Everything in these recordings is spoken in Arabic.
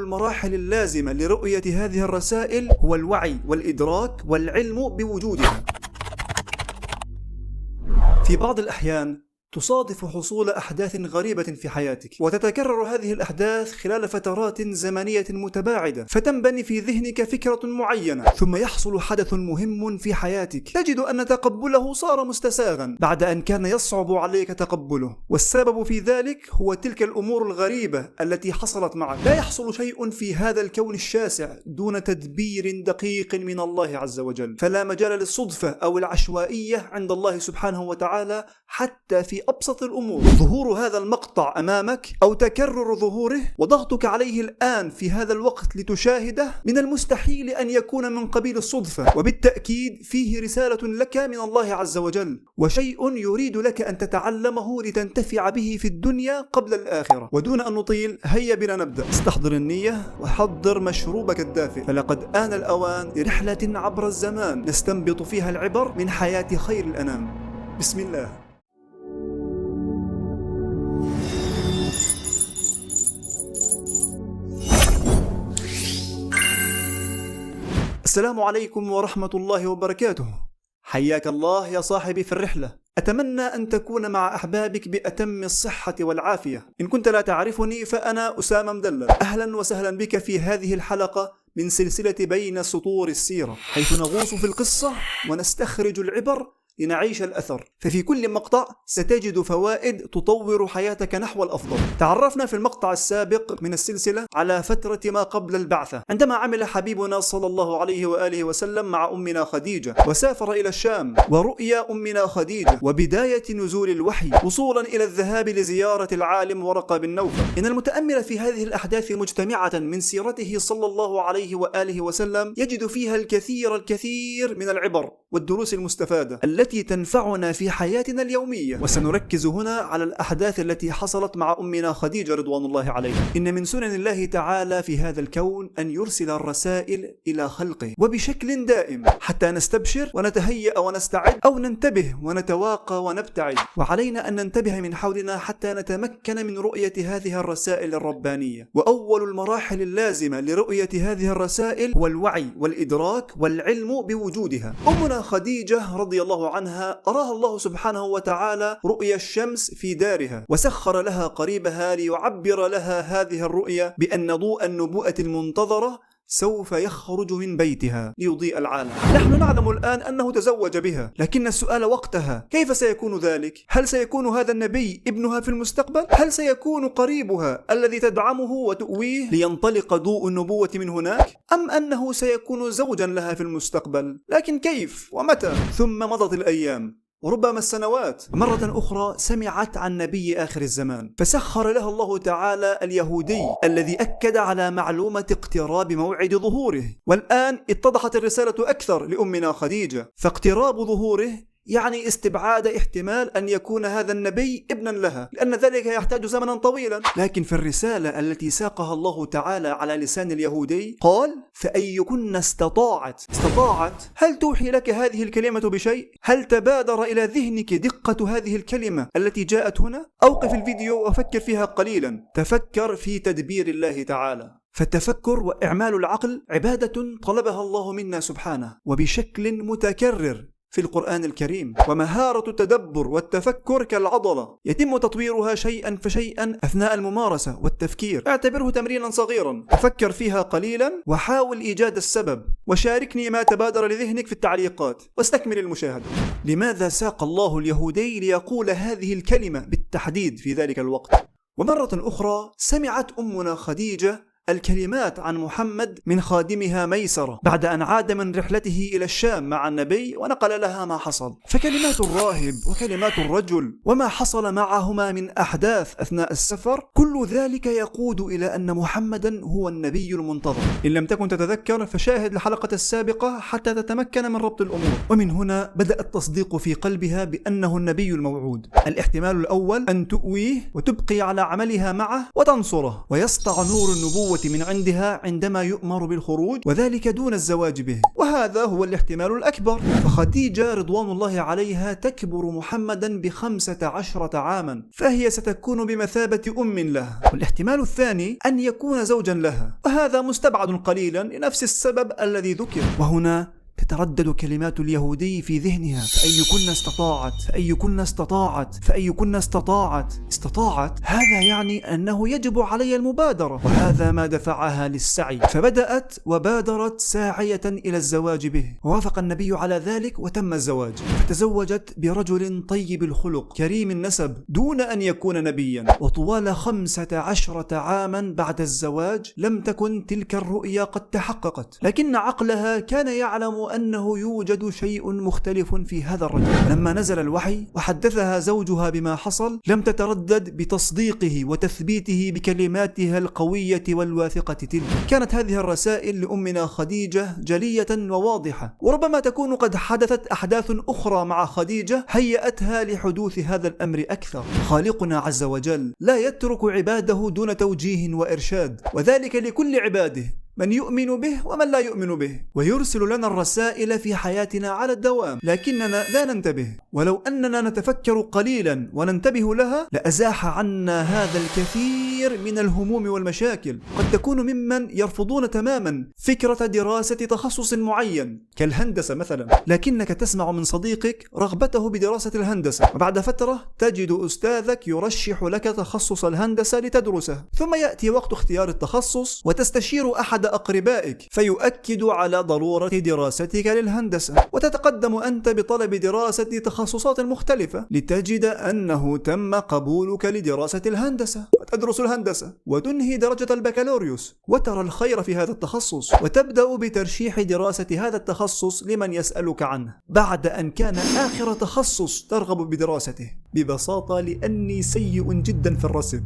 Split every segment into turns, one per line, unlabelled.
المراحل اللازمة لرؤية هذه الرسائل هو الوعي والإدراك والعلم بوجودها. في بعض الأحيان تصادف حصول أحداث غريبة في حياتك، وتتكرر هذه الأحداث خلال فترات زمنية متباعدة، فتنبني في ذهنك فكرة معينة، ثم يحصل حدث مهم في حياتك تجد أن تقبله صار مستساغا بعد أن كان يصعب عليك تقبله، والسبب في ذلك هو تلك الأمور الغريبة التي حصلت معك. لا يحصل شيء في هذا الكون الشاسع دون تدبير دقيق من الله عز وجل، فلا مجال للصدفة أو العشوائية عند الله سبحانه وتعالى حتى في أبسط الأمور. ظهور هذا المقطع أمامك أو تكرر ظهوره وضغطك عليه الآن في هذا الوقت لتشاهده من المستحيل أن يكون من قبيل الصدفة، وبالتأكيد فيه رسالة لك من الله عز وجل، وشيء يريد لك أن تتعلمه لتنتفع به في الدنيا قبل الآخرة. ودون أن نطيل هيا بنا نبدأ. استحضر النية وحضر مشروبك الدافئ، فلقد آن الأوان لرحلة عبر الزمان نستنبط فيها العبر من حياة خير الأنام. بسم الله. السلام عليكم ورحمة الله وبركاته. حياك الله يا صاحبي في الرحلة. أتمنى أن تكون مع أحبابك بأتم الصحة والعافية. إن كنت لا تعرفني فأنا أسامة مدلل. أهلا وسهلا بك في هذه الحلقة من سلسلة بين سطور السيرة، حيث نغوص في القصة ونستخرج العبر لنعيش الأثر. ففي كل مقطع ستجد فوائد تطور حياتك نحو الأفضل. تعرفنا في المقطع السابق من السلسلة على فترة ما قبل البعثة، عندما عمل حبيبنا صلى الله عليه وآله وسلم مع أمنا خديجة، وسافر إلى الشام، ورؤيا أمنا خديجة، وبداية نزول الوحي، وصولا إلى الذهاب لزيارة العالم ورقة بن نوفل. إن المتأمل في هذه الأحداث مجتمعة من سيرته صلى الله عليه وآله وسلم يجد فيها الكثير من العبر والدروس المستفادة التي تنفعنا في حياتنا اليومية. وسنركز هنا على الأحداث التي حصلت مع أمنا خديجة رضوان الله عليها. إن من سنن الله تعالى في هذا الكون أن يرسل الرسائل إلى خلقه وبشكل دائم حتى نستبشر ونتهيأ ونستعد، أو ننتبه ونتواقى ونبتعد. وعلينا أن ننتبه من حولنا حتى نتمكن من رؤية هذه الرسائل الربانية. وأول المراحل اللازمة لرؤية هذه الرسائل هو الوعي والإدراك والعلم بوجودها. أمنا خديجة رضي الله عنها أراها الله سبحانه وتعالى رؤيا الشمس في دارها، وسخر لها قريبها ليعبر لها هذه الرؤيا بأن ضوء النبوءة المنتظرة سوف يخرج من بيتها ليضيء العالم. نحن نعلم الآن أنه تزوج بها، لكن السؤال وقتها كيف سيكون ذلك؟ هل سيكون هذا النبي ابنها في المستقبل؟ هل سيكون قريبها الذي تدعمه وتؤويه لينطلق ضوء النبوة من هناك؟ أم أنه سيكون زوجا لها في المستقبل؟ لكن كيف ومتى؟ ثم مضت الأيام وربما السنوات، مرة أخرى سمعت عن نبي آخر الزمان، فسخر لها الله تعالى اليهودي الذي أكد على معلومة اقتراب موعد ظهوره. والآن اتضحت الرسالة أكثر لأمنا خديجة، فاقتراب ظهوره يعني استبعاد احتمال أن يكون هذا النبي ابنا لها، لأن ذلك يحتاج زمنا طويلا. لكن في الرسالة التي ساقها الله تعالى على لسان اليهودي قال: فأيكن استطاعت. هل توحي لك هذه الكلمة بشيء؟ هل تبادر إلى ذهنك دقة هذه الكلمة التي جاءت هنا؟ أوقف الفيديو وفكر فيها قليلا. تفكر في تدبير الله تعالى. فالتفكر وإعمال العقل عبادة طلبها الله منا سبحانه وبشكل متكرر في القرآن الكريم. ومهارة التدبر والتفكر كالعضلة يتم تطويرها شيئا فشيئا أثناء الممارسة والتفكير. اعتبره تمرينا صغيرا، تفكر فيها قليلا وحاول إيجاد السبب، وشاركني ما تبادر لذهنك في التعليقات، واستكمل المشاهدة. لماذا ساق الله اليهودي ليقول هذه الكلمة بالتحديد في ذلك الوقت؟ ومرة أخرى سمعت أمنا خديجة الكلمات عن محمد من خادمها ميسرة بعد أن عاد من رحلته إلى الشام مع النبي ونقل لها ما حصل. فكلمات الراهب وكلمات الرجل وما حصل معهما من أحداث أثناء السفر، كل ذلك يقود إلى أن محمدا هو النبي المنتظر. إن لم تكن تتذكر فشاهد الحلقة السابقة حتى تتمكن من ربط الأمور. ومن هنا بدأ التصديق في قلبها بأنه النبي الموعود. الاحتمال الأول أن تؤويه وتبقي على عملها معه وتنصره، ويسطع نور النبوة النبوة من عندها عندما يؤمر بالخروج، وذلك دون الزواج به، وهذا هو الاحتمال الأكبر. فخديجة رضوان الله عليها تكبر محمدا ب15 عاما، فهي ستكون بمثابة أم له. والاحتمال الثاني أن يكون زوجا لها، وهذا مستبعد قليلا لنفس السبب الذي ذكر. وهنا تتردد كلمات اليهودي في ذهنها: فأيكن استطاعت، فأيكن استطاعت، فأيكن استطاعت. استطاعت هذا يعني أنه يجب علي المبادرة، وهذا ما دفعها للسعي، فبدأت وبادرت ساعية إلى الزواج به، ووافق النبي على ذلك وتم الزواج. فتزوجت برجل طيب الخلق كريم النسب دون أن يكون نبيا. وطوال 15 عاما بعد الزواج لم تكن تلك الرؤيا قد تحققت، لكن عقلها كان يعلم أنه يوجد شيء مختلف في هذا الرجل. لما نزل الوحي وحدثها زوجها بما حصل لم تتردد بتصديقه وتثبيته بكلماتها القوية والواثقة تلك. كانت هذه الرسائل لأمنا خديجة جلية وواضحة، وربما تكون قد حدثت أحداث أخرى مع خديجة هيأتها لحدوث هذا الأمر أكثر. خالقنا عز وجل لا يترك عباده دون توجيه وإرشاد، وذلك لكل عباده، من يؤمن به ومن لا يؤمن به، ويرسل لنا الرسائل في حياتنا على الدوام، لكننا لا ننتبه. ولو أننا نتفكر قليلا وننتبه لها لأزاح عنا هذا الكثير من الهموم والمشاكل. قد تكون ممن يرفضون تماما فكرة دراسة تخصص معين كالهندسة مثلا، لكنك تسمع من صديقك رغبته بدراسة الهندسة، وبعد فترة تجد أستاذك يرشح لك تخصص الهندسة لتدرسه، ثم يأتي وقت اختيار التخصص وتستشير أحد أقربائك فيؤكد على ضرورة دراستك للهندسة، وتتقدم أنت بطلب دراسة تخصصات مختلفة لتجد أنه تم قبولك لدراسة الهندسة، وتدرس الهندسة وتنهي درجة البكالوريوس وترى الخير في هذا التخصص، وتبدأ بترشيح دراسة هذا التخصص لمن يسألك عنه بعد أن كان آخر تخصص ترغب بدراسته. ببساطة لأني سيء جدا في الرسم.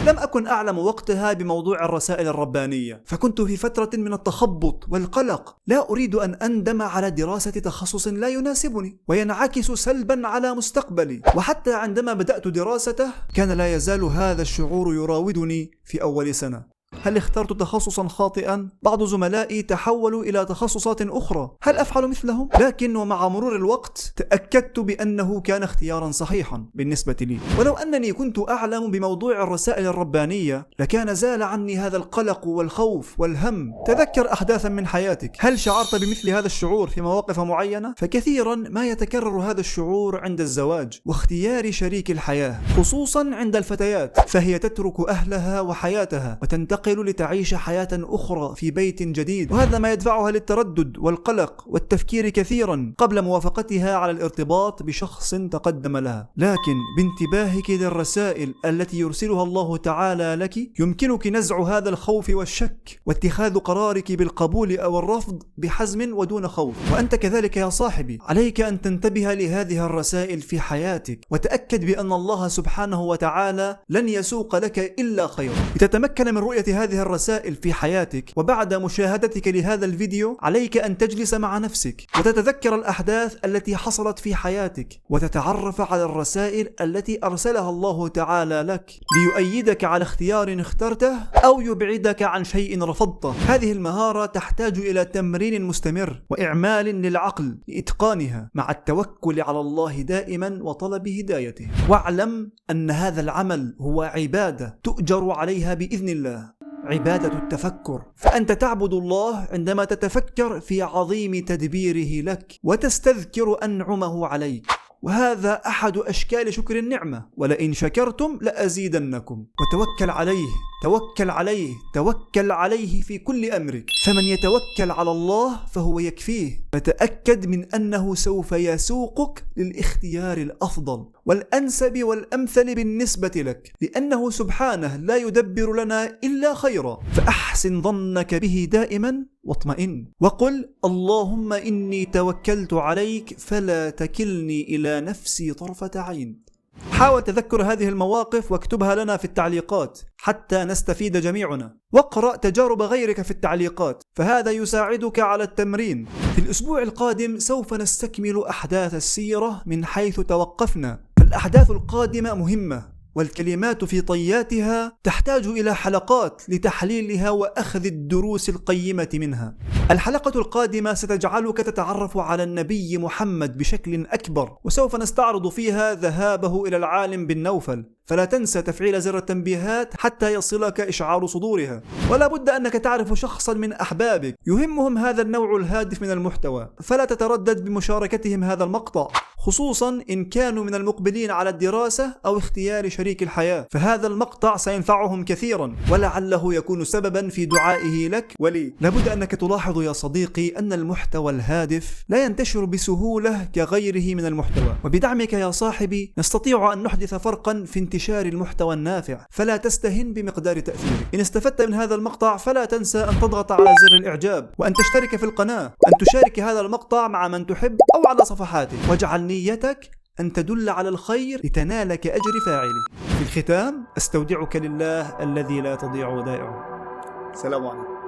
لم أكن أعلم وقتها بموضوع الرسائل الربانية، فكنت في فترة من التخبط والقلق، لا أريد أن أندم على دراسة تخصص لا يناسبني وينعكس سلبا على مستقبلي. وحتى عندما بدأت دراسته كان لا يزال هذا الشعور يراودني في أول سنة. هل اخترت تخصصا خاطئا؟ بعض زملائي تحولوا إلى تخصصات أخرى، هل أفعل مثلهم؟ لكن ومع مرور الوقت تأكدت بأنه كان اختيارا صحيحا بالنسبة لي. ولو أنني كنت أعلم بموضوع الرسائل الربانية لكان زال عني هذا القلق والخوف والهم. تذكر أحداثا من حياتك، هل شعرت بمثل هذا الشعور في مواقف معينة؟ فكثيرا ما يتكرر هذا الشعور عند الزواج واختيار شريك الحياة، خصوصا عند الفتيات، فهي تترك أهلها وحياتها وتنتقل لتعيش حياة أخرى في بيت جديد، وهذا ما يدفعها للتردد والقلق والتفكير كثيرا قبل موافقتها على الارتباط بشخص تقدم لها. لكن بانتباهك للرسائل التي يرسلها الله تعالى لك يمكنك نزع هذا الخوف والشك واتخاذ قرارك بالقبول أو الرفض بحزم ودون خوف. وأنت كذلك يا صاحبي، عليك أن تنتبه لهذه الرسائل في حياتك، وتأكد بأن الله سبحانه وتعالى لن يسوق لك إلا خيرا. لتتمكن من رؤية هذه الرسائل في حياتك وبعد مشاهدتك لهذا الفيديو عليك أن تجلس مع نفسك وتتذكر الأحداث التي حصلت في حياتك وتتعرف على الرسائل التي أرسلها الله تعالى لك ليؤيدك على اختيار اخترته أو يبعدك عن شيء رفضته. هذه المهارة تحتاج إلى تمرين مستمر وإعمال للعقل لإتقانها مع التوكل على الله دائما وطلب هدايته. واعلم أن هذا العمل هو عبادة تؤجر عليها بإذن الله، عبادة التفكر. فأنت تعبد الله عندما تتفكر في عظيم تدبيره لك وتستذكر أنعمه عليك، وهذا أحد أشكال شكر النعمة. ولئن شكرتم لأزيدنكم. وتوكل عليه، توكل عليه، توكل عليه في كل أمرك، فمن يتوكل على الله فهو يكفيه. فتأكد من أنه سوف يسوقك للاختيار الأفضل والأنسب والأمثل بالنسبة لك، لأنه سبحانه لا يدبر لنا إلا خيرا. فأحسن ظنك به دائما واطمئن، وقل اللهم إني توكلت عليك فلا تكلني إلى نفسي طرفة عين. حاول تذكر هذه المواقف واكتبها لنا في التعليقات حتى نستفيد جميعنا، واقرأ تجارب غيرك في التعليقات، فهذا يساعدك على التمرين. في الأسبوع القادم سوف نستكمل أحداث السيرة من حيث توقفنا. فالأحداث القادمة مهمة والكلمات في طياتها تحتاج إلى حلقات لتحليلها وأخذ الدروس القيمة منها. الحلقة القادمة ستجعلك تتعرف على النبي محمد بشكل أكبر، وسوف نستعرض فيها ذهابه إلى العالم بن نوفل، فلا تنسى تفعيل زر التنبيهات حتى يصلك إشعار صدورها. ولا بد أنك تعرف شخصا من أحبابك يهمهم هذا النوع الهادف من المحتوى، فلا تتردد بمشاركتهم هذا المقطع، خصوصا إن كانوا من المقبلين على الدراسة أو اختيار شريك الحياة، فهذا المقطع سينفعهم كثيرا ولعله يكون سببا في دعائه لك ولي. لابد أنك تلاحظ يا صديقي أن المحتوى الهادف لا ينتشر بسهولة كغيره من المحتوى، وبدعمك يا صاحبي نستطيع أن نحدث فرقا في انتشار المحتوى النافع، فلا تستهن بمقدار تأثيره. إن استفدت من هذا المقطع فلا تنسى أن تضغط على زر الإعجاب، وأن تشترك في القناة، أن تشارك هذا المقطع مع من تحب أو على صفحاتك، واجعل نيتك أن تدل على الخير لتنالك أجر فاعله. في الختام أستودعك لله الذي لا تضيع ودائعه. سلام عليكم.